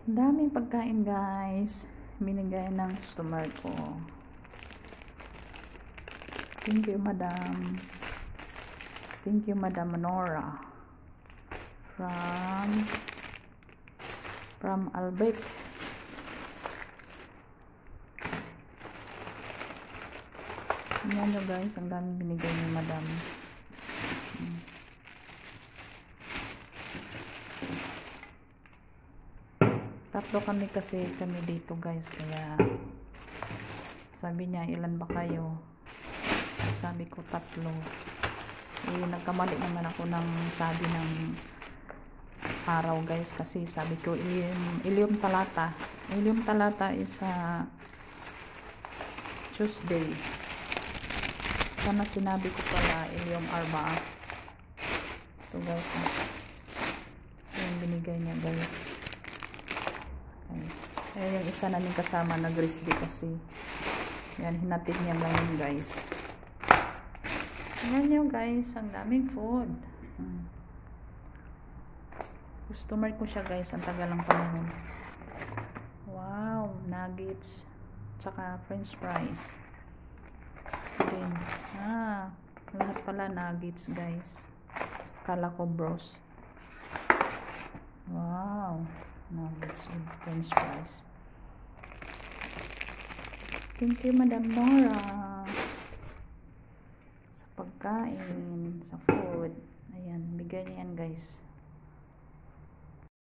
Daming pagkain guys, binigay ng customer ko. Thank you madam. Thank you madam Nora from Albec. Tingnan nyo guys, ang daming binigay ni madam. Tatlo kasi kami dito guys, kaya sabi niya ilan ba kayo, sabi ko tatlo. Nagkamali naman ako ng sabi ng araw guys, kasi sabi ko Ilium Talata is Tuesday. Sana sinabi ko pala Ilium Arba. Ito guys, yung binigay niya guys. Ayan yung isa namin kasama nag-rest day kasi. Yan, hinatid niya ngayon guys. Ayan nyo guys, ang daming food. Customer ko siya guys, ang tagal lang panahon. Wow, nuggets tsaka french fries. Then, lahat pala nuggets guys. Kala ko bros. Wow, nuggets with french fries. Thank you madam Nora sa pagkain, sa food. Ayan, bigay niya yan guys.